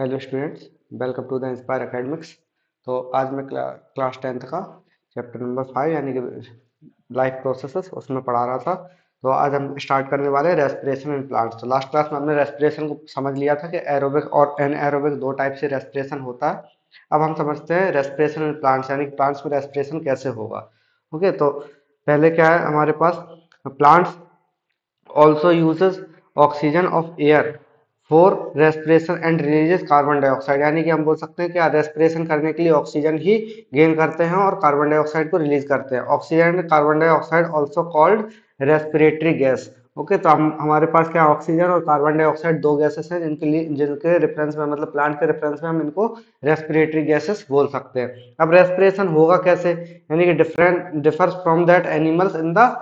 Hello students, welcome to the Inspire Academics. तो आज मैं क्लास 10th का चैप्टर नंबर 5 यानी कि लाइफ प्रोसेसेस उसमें पढ़ा रहा था। तो आज हम स्टार्ट करने वाले हैं रेस्पिरेशन इन प्लांट्स। तो लास्ट क्लास में हमने रेस्पिरेशन को समझ लिया था कि एरोबिक और एनएरोबिक दो टाइप से रेस्पिरेशन होता है। अब हम समझते हैं रेस्पिरेशन इन प्लांट्स यानी कि प्लांट्स में रेस्पिरेशन कैसे होगा। ओके, तो पहले क्या है हमारे पास, plants also uses oxygen of air for respiration and releases carbon dioxide. यानी कि हम बोल सकते हैं कि रेस्पिरेशन करने के लिए ऑक्सीजन ही गेन करते हैं और कार्बन डाइऑक्साइड को रिलीज करते हैं। Oxygen and carbon dioxide also called respiratory gas. Okay, तो हम हमारे पास क्या ऑक्सीजन और कार्बन डाइऑक्साइड दो गैसेस हैं जिनके रेफरेंस में, मतलब प्लांट के रेफरेंस में हम इनको रेस्पिरेटरी गैसेस बोल सकते हैं। अब रेस्पिरेशन होगा कैसे, यानी कि differs from that animals in the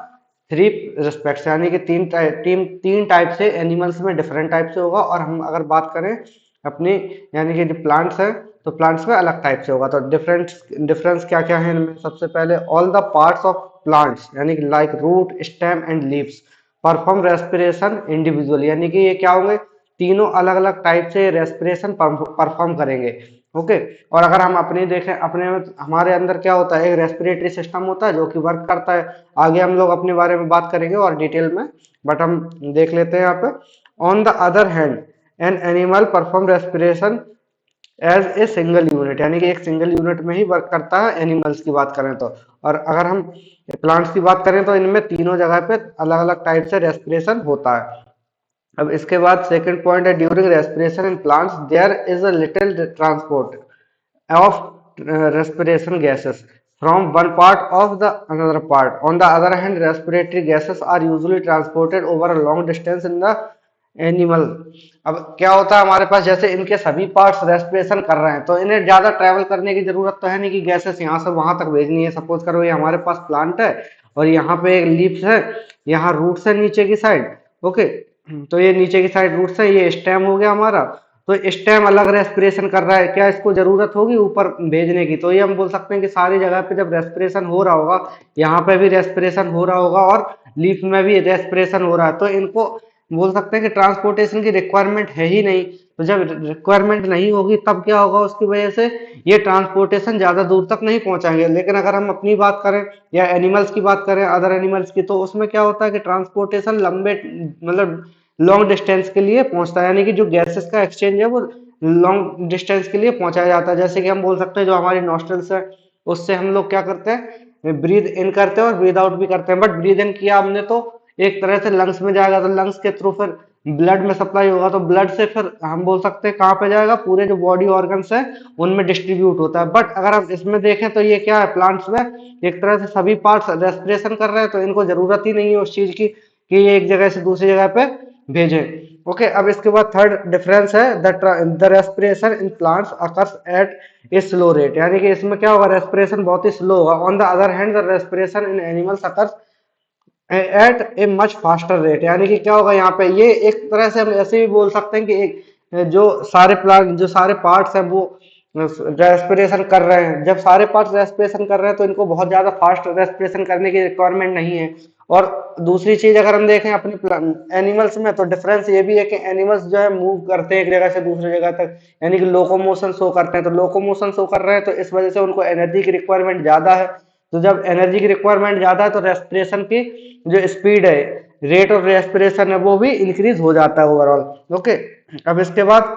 three respects, यानी कि तीन टाइप से एनिमल्स में डिफरेंट टाइप से होगा। और हम अगर बात करें अपनी, यानी कि जो प्लांट्स है तो प्लांट्स में अलग टाइप से होगा। तो डिफरेंस क्या क्या है इनमें, सबसे पहले all the parts of plants यानी कि like root, stem and leaves perform respiration individually, यानी कि ये क्या होंगे, तीनों अलग अलग टाइप से रेस्पिरेशन परफॉर्म करेंगे। ओके, और अगर हम अपने देखें, अपने में हमारे अंदर क्या होता है, एक रेस्पिरेटरी सिस्टम होता है जो कि वर्क करता है। आगे हम लोग अपने बारे में बात करेंगे और डिटेल में, बट हम देख लेते हैं यहाँ पे। On the other hand an animal perform respiration as a single unit, यानी कि एक सिंगल यूनिट में ही वर्क करता है एनिमल्स की बात करें तो। और अगर हम प्लांट्स की बात करें तो इनमें तीनों जगह पे अलग अलग टाइप से रेस्पिरेशन होता है। अब इसके बाद सेकंड पॉइंट है, during respiration in plants there is a little transport of respiration gases from one part of the another part. On the other hand, respiratory gases are usually transported over a long distance in the animal. अब क्या होता है हमारे पास, जैसे इनके सभी parts respiration कर रहे हैं तो इन्हें ज्यादा ट्रैवल करने की जरूरत तो है नहीं कि गैसेस यहाँ से वहां तक भेजनी है। सपोज करो ये हमारे पास प्लांट है और यहाँ पे एक लीव्स है, यहाँ रूट्स है नीचे की साइड। ओके, तो ये नीचे की साइड रूट्स है, ये स्टेम हो गया हमारा। तो स्टेम अलग रेस्पिरेशन कर रहा है, क्या इसको जरूरत होगी ऊपर भेजने की? तो ये हम बोल सकते हैं कि सारी जगह पे जब रेस्पिरेशन हो रहा होगा, यहाँ पे भी रेस्पिरेशन हो रहा होगा और लीफ में भी रेस्पिरेशन हो रहा है, तो इनको बोल सकते हैं कि ट्रांसपोर्टेशन की रिक्वायरमेंट है ही नहीं। तो जब रिक्वायरमेंट नहीं होगी तब क्या होगा, उसकी वजह से ये ट्रांसपोर्टेशन ज्यादा दूर तक नहीं पहुंचाएंगे। लेकिन अगर हम अपनी बात करें या एनिमल्स की बात करें, अदर एनिमल्स की, तो उसमें क्या होता है कि ट्रांसपोर्टेशन लंबे, मतलब लॉन्ग डिस्टेंस के लिए पहुंचता है, यानी कि जो गैसेस का एक्सचेंज है वो लॉन्ग डिस्टेंस के लिए पहुंचाया जाता है। जैसे कि हम बोल सकते हैं जो हमारी नॉस्ट्रल्स है उससे हम लोग क्या करते हैं, ब्रीद इन करते हैं और ब्रीद आउट भी करते हैं। बट ब्रीद इन किया हमने तो एक तरह से लंग्स में जाएगा, तो लंग्स के थ्रू फिर ब्लड में सप्लाई होगा, तो ब्लड से फिर हम बोल सकते हैं कहाँ पे जाएगा, पूरे जो बॉडी ऑर्गन्स है उनमें डिस्ट्रीब्यूट होता है। बट अगर हम इसमें देखें तो ये क्या है, प्लांट्स में एक तरह से सभी पार्ट्स रेस्पिरेशन कर रहे हैं, तो इनको जरूरत ही नहीं है उस चीज की कि ये एक जगह से दूसरी जगह पे भेजें। ओके, अब इसके बाद थर्ड डिफरेंस है, the respiration in plants occurs at a slow rate, यानी कि इसमें क्या होगा, रेस्पिरेशन बहुत ही स्लो होगा। On the other hand the respiration in animals occurs at a much faster rate, यानी कि क्या होगा यहाँ पे, ये एक तरह से हम ऐसे भी बोल सकते हैं कि एक जो सारे प्लांट, जो सारे पार्ट्स हैं वो रेस्पिरेशन कर रहे हैं। जब सारे पार्ट्स रेस्पिरेशन कर रहे हैं तो इनको बहुत ज्यादा फास्ट रेस्पिरेशन करने की रिक्वायरमेंट नहीं है। और दूसरी चीज अगर हम देखें अपने एनिमल्स में, तो डिफरेंस ये भी है कि एनिमल्स जो है मूव करते हैं एक जगह से दूसरी जगह तक, यानी कि लोकोमोशन शो करते हैं। तो लोकोमोशन शो कर रहे हैं तो इस वजह से उनको एनर्जी की रिक्वायरमेंट ज्यादा है। तो जब एनर्जी की रिक्वायरमेंट ज्यादा है तो रेस्पिरेशन की जो स्पीड है, रेट ऑफ रेस्पिरेशन है, वो भी इंक्रीज हो जाता है ओवरऑल। ओके, अब इसके बाद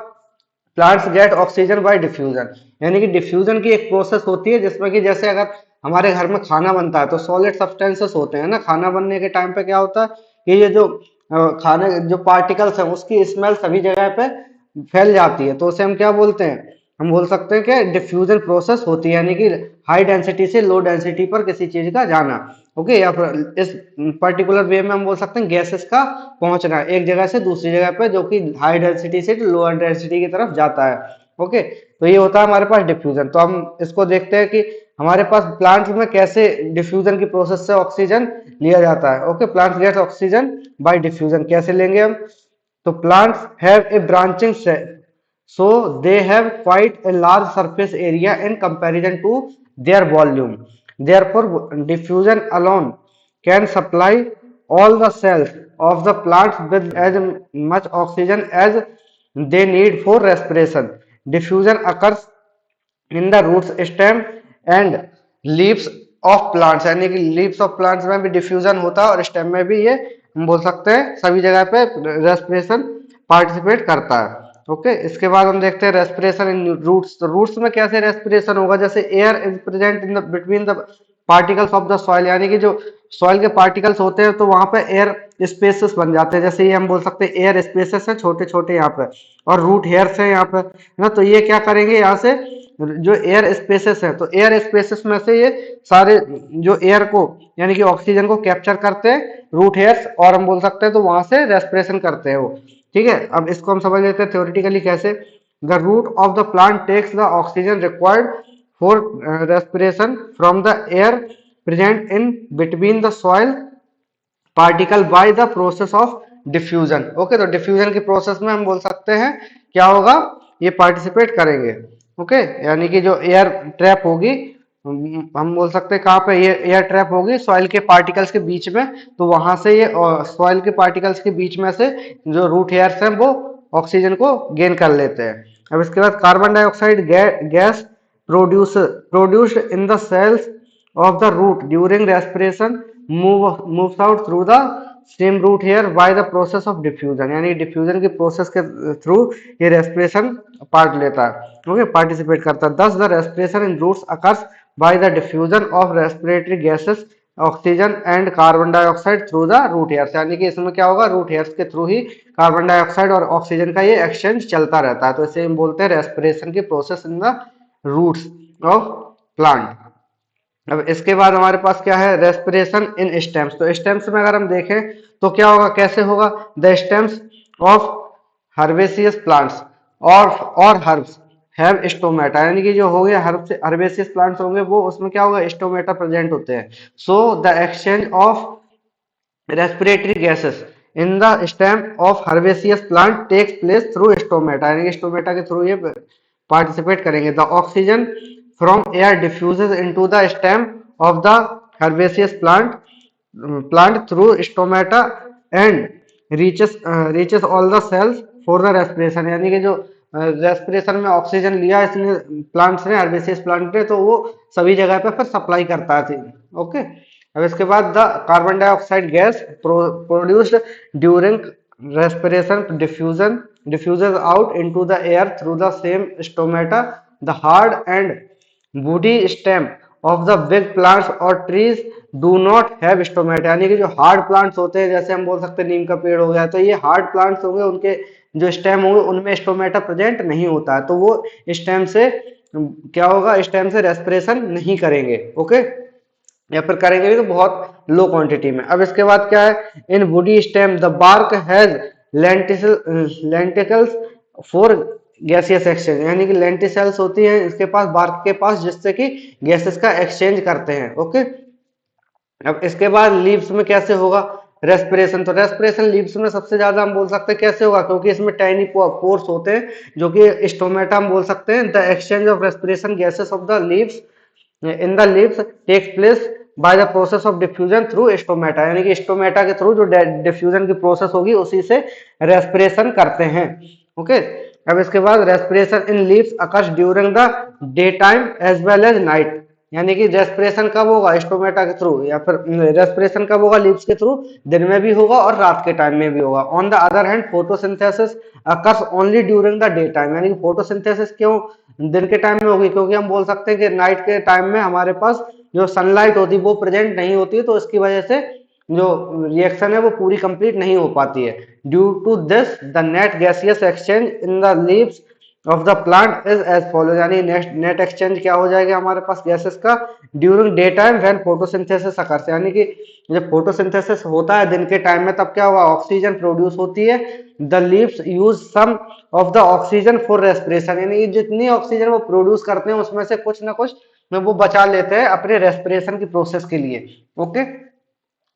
plants gate oxygen by diffusion, यानी कि डिफ्यूजन की एक प्रोसेस होती है जिसमें कि जैसे अगर हमारे घर में खाना बनता है तो सॉलिड सब्सटेंसेस होते हैं ना, खाना बनने के टाइम पे क्या होता है कि ये जो खाने जो पार्टिकल्स हैं उसकी स्मेल सभी जगह पे फैल जाती है, तो उसे हम क्या बोलते हैं, हम बोल सकते हैं कि डिफ्यूजन प्रोसेस होती है, यानी कि हाई डेंसिटी से लो डेंसिटी पर किसी चीज का जाना। ओके, या फिर इस पर्टिकुलर वे में हम बोल सकते हैं गैसेस का पहुंचना एक जगह से दूसरी जगह पे, जो कि हाई डेंसिटी से लोअर डेंसिटी की तरफ जाता है। ओके, तो ये होता है हमारे पास डिफ्यूजन। तो हम इसको देखते हैं कि हमारे पास प्लांट्स में कैसे डिफ्यूजन की प्रोसेस से ऑक्सीजन लिया जाता है। Okay, plants gate oxygen by diffusion, कैसे लेंगे हम, तो plants have a branching so they have quite a large surface area in comparison to their volume. Therefore, diffusion alone can supply all the cells of the plants with as much oxygen as they need for respiration. Diffusion occurs in the roots stem and leaves of plants, यानी कि leaves of plants में भी diffusion होता है और stem में भी ये हम बोल सकते हैं सभी जगह पे रेस्पिरेशन पार्टिसिपेट करता है। ओके, इसके बाद हम देखते हैं रेस्पिरेशन इन रूट्स। तो रूट्स में कैसे रेस्पिरेशन होगा, जैसे air is present in the between the particles of the soil, यानी कि जो सॉइल के पार्टिकल्स होते हैं तो वहां पे एयर स्पेसेस बन जाते हैं, जैसे ये हम बोल सकते हैं एयर स्पेसेस है छोटे छोटे यहाँ पे, और रूट हेयर्स है यहाँ पे, है ना। तो ये क्या करेंगे, यहाँ से जो एयर स्पेसेस है तो एयर स्पेसेस में से ये सारे जो एयर को यानी कि ऑक्सीजन को कैप्चर करते हैं रूट हेयर्स, और हम बोल सकते हैं तो वहां से रेस्पिरेशन करते हैं वो। ठीक है, अब इसको हम समझ लेते हैं थ्योरेटिकली कैसे। The root of the plant takes the oxygen required for respiration from the air present in between the soil particle by the process of diffusion. Okay, तो डिफ्यूजन की प्रोसेस में हम बोल सकते हैं क्या होगा, ये पार्टिसिपेट करेंगे। ओके, यानी कि जो एयर ट्रैप होगी, हम बोल सकते हैं कहाँ पे ये एयर ट्रैप होगी, सॉइल के पार्टिकल्स के बीच में, तो वहां से ये सॉइल के पार्टिकल्स के बीच में से जो रूट हेयर्स हैं वो ऑक्सीजन को गेन कर लेते हैं। अब इसके बाद carbon dioxide gas produced in the cells of the root during respiration moves out through the stem root here by the process of diffusion, यानी डिफ्यूजन की प्रोसेस के थ्रू ये रेस्पिरेशन पार्ट लेता है। ओके, पार्टिसिपेट करता है। thus the respiration in roots occurs by the diffusion of respiratory gases oxygen and carbon dioxide through the root hairs, यानी कि इसमें क्या होगा, रूट हेयर्स के थ्रू ही कार्बन डाइऑक्साइड और ऑक्सीजन का ये एक्सचेंज चलता रहता है। तो इसे हम बोलते हैं रेस्पिरेशन की process in the roots of plant. अब इसके बाद हमारे पास क्या है, रेस्पिरेशन इन स्टेम्स। तो स्टेम्स में अगर हम देखें तो क्या होगा, कैसे होगा, the stems of herbaceous plants और हर्ब्स हैव स्टोमेटा, यानी कि जो हो गया हर्बेसियस प्लांट्स होंगे वो उसमें क्या होगा, स्टोमेटा प्रेजेंट होते हैं। So the exchange of respiratory gases in the stem of herbaceous plant takes place through stomata, यानी कि स्टोमेटा के थ्रू ये पार्टिसिपेट करेंगे। The oxygen from air diffuses into the stem of the herbaceous plant through stomata and reaches all the cells for the respiration, यानी कि जो respiration में oxygen लिया इसने प्लांट्स ने, हर्बेसियस प्लांट ने, तो वो सभी जगह पे फिर सप्लाई करता है। ओके, अब इसके बाद the carbon dioxide gas produced during respiration diffuses out into the air through the same stomata, the hard and woody stem of the big plants or trees do not have stomata, यानी कि जो hard plants होते हैं, जैसे हम बोल सकते हैं नीम का पेड़ हो गया, तो ये हार्ड प्लांट्स होंगे, उनके जो स्टेम होंगे उनमें स्टोमेटा प्रेजेंट नहीं होता है, तो वो स्टेम से क्या होगा, स्टेम से रेस्पिरेशन नहीं करेंगे। ओके, या फिर करेंगे भी तो बहुत लो क्वांटिटी में। अब इसके बाद क्या है, in woody stem the bark has lenticels for gaseous exchange, यानी कि लेंटिसेल्स होती है इसके पास, बार्क के पास, जिससे कि गैसेस का एक्सचेंज करते हैं। ओके, अब इसके बाद लीव्स में कैसे होगा रेस्पिरेशन, तो रेस्पिरेशन लीव्स में सबसे ज्यादा हम बोल सकते हैं कैसे होगा, क्योंकि इसमें टाइनी पोर्स होते हैं जो कि स्टोमेटा हम बोल सकते हैं। The exchange of respiration gases of the leaves in the lips takes place by the process of diffusion through stomata, यानी कि स्टोमेटा के थ्रू जो डिफ्यूजन की प्रोसेस होगी उसी से रेस्पिरेशन करते हैं। ओके, अब इसके बाद respiration in leaves occurs during the day time as well as night, यानी कि रेस्पिरेशन कब होगा, स्टोमेटा के थ्रू, या फिर रेस्पिरेशन कब होगा, लीव्स के थ्रू, दिन में भी होगा और रात के टाइम में भी होगा। On the other hand photosynthesis occurs only during the day time, यानी कि फोटोसिंथेसिस क्यों दिन के टाइम में होगी, क्योंकि हम बोल सकते हैं कि नाइट के टाइम में हमारे पास जो सनलाइट होती है वो प्रेजेंट नहीं होती है, तो इसकी वजह से जो रिएक्शन है वो पूरी कंप्लीट नहीं हो पाती है। Due to this the net gaseous exchange in the leaves of the plant is as follow, यानी नेट एक्सचेंज क्या हो जाएगा हमारे पास गैसेस का during day time when photosynthesis occurs, यानी कि जब फोटोसिंथेसिस होता है दिन के टाइम में तब क्या होगा, ऑक्सीजन प्रोड्यूस होती है। The leaves use some of the oxygen for respiration, यानी कि जितनी ऑक्सीजन वो प्रोड्यूस करते हैं उसमें से कुछ ना कुछ में वो बचा लेते हैं अपने रेस्पिरेशन की प्रोसेस के लिए। ओके,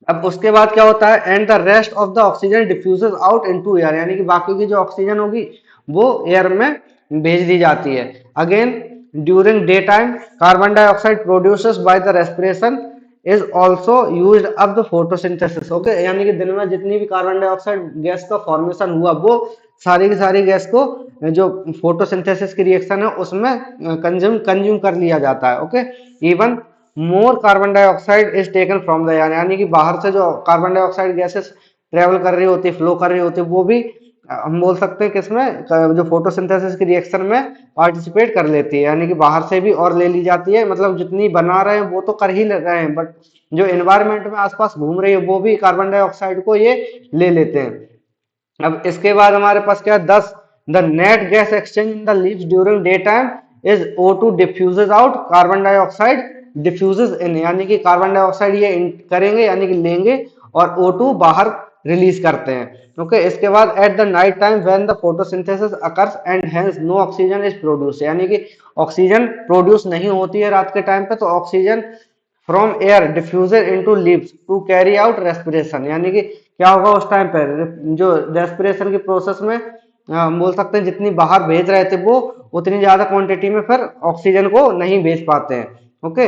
अब उसके बाद क्या होता है, and the rest of the oxygen diffuses out into air, यानी कि बाकी की जो ऑक्सीजन होगी वो एयर में भेज दी जाती है। Again during day time carbon dioxide produces by the respiration is also used up the photosynthesis. Okay, यानी कि दिन में जितनी भी कार्बन डाइऑक्साइड गैस का फॉर्मेशन हुआ वो सारी की सारी गैस को जो फोटोसिंथेसिस की रिएक्शन है उसमें कंज्यूम कर लिया जाता है। Okay, even more carbon dioxide is taken from the air, यानी कि बाहर से जो कार्बन डाइऑक्साइड गैसेस ट्रेवल कर रही होती है, फ्लो कर रही होती है, वो भी हम बोल सकते हैं किसमें, जो फोटोसिंथेसिस की रिएक्शन में पार्टिसिपेट कर लेती है, यानी कि बाहर से भी और ले ली जाती है। मतलब जितनी बना रहे हैं वो तो कर ही रहे हैं, बट जो एनवायरमेंट में आसपास घूम रही है वो भी कार्बन डाइऑक्साइड को ये ले लेते हैं। अब इसके बाद हमारे पास क्या है, 10, the net gas exchange in the leaves during day time is O2 diffuses out, carbon dioxide diffuses in, यानी कि कार्बन डाइऑक्साइड ये करेंगे यानी कि लेंगे और O2 बाहर रिलीज करते हैं। ओके, इसके बाद at the night time when the photosynthesis occurs and hence no oxygen is produce, यानी कि ऑक्सीजन प्रोड्यूस नहीं होती है रात के टाइम पे, तो oxygen from air diffuses into leaves to carry out respiration, यानी कि क्या होगा उस टाइम पर, जो रेस्पिरेशन की प्रोसेस में हम बोल सकते हैं जितनी बाहर भेज रहे थे वो उतनी ज्यादा क्वांटिटी में फिर ऑक्सीजन को नहीं भेज पाते हैं। Okay,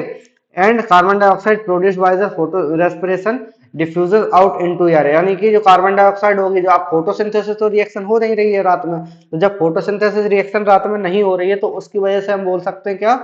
and carbon dioxide produce by the photo respiration diffuses out into air, यानी कि जो कार्बन डाइऑक्साइड होगी, जो आप फोटोसिंथेसिस तो रिएक्शन हो नहीं रही है रात में, तो जब फोटोसिंथेसिस रिएक्शन रात में नहीं हो रही है तो उसकी वजह से हम बोल सकते हैं क्या,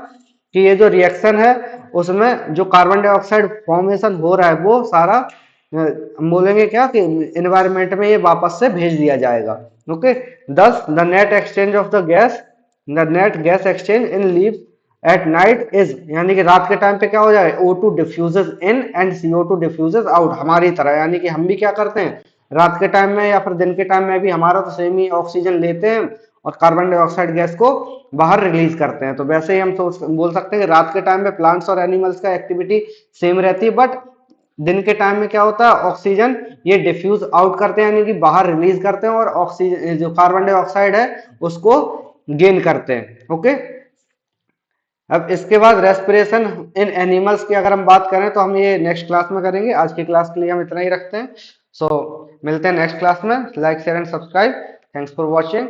कि ये जो रिएक्शन है उसमें जो कार्बन डाइऑक्साइड फॉर्मेशन हो रहा है वो सारा हम बोलेंगे क्या कि एनवायरमेंट में ये वापस से भेज दिया जाएगा। Okay, 10, the net exchange of the gas, the net gas exchange in leaves at night is, यानी कि रात के टाइम पे क्या हो जाए, O2 diffuses in and CO2 diffuses out, हमारी तरह, यानी कि हम भी क्या करते हैं रात के टाइम में या फिर दिन के टाइम में भी हमारा तो सेम ही ऑक्सीजन लेते हैं और कार्बन डाइऑक्साइड गैस को बाहर रिलीज करते हैं। तो वैसे ही हम बोल सकते हैं कि रात के टाइम में प्लांट्स और एनिमल्स का एक्टिविटी सेम रहती है, बट दिन के टाइम में क्या होता है, ऑक्सीजन ये डिफ्यूज आउट करते हैं यानी कि बाहर रिलीज करते हैं और ऑक्सीजन जो कार्बन डाइऑक्साइड है उसको गेन करते हैं। ओके, अब इसके बाद रेस्पिरेशन इन एनिमल्स की अगर हम बात करें तो हम ये नेक्स्ट क्लास में करेंगे, आज की क्लास के लिए हम इतना ही रखते हैं। सो मिलते हैं नेक्स्ट क्लास में, like share and subscribe, thanks for watching.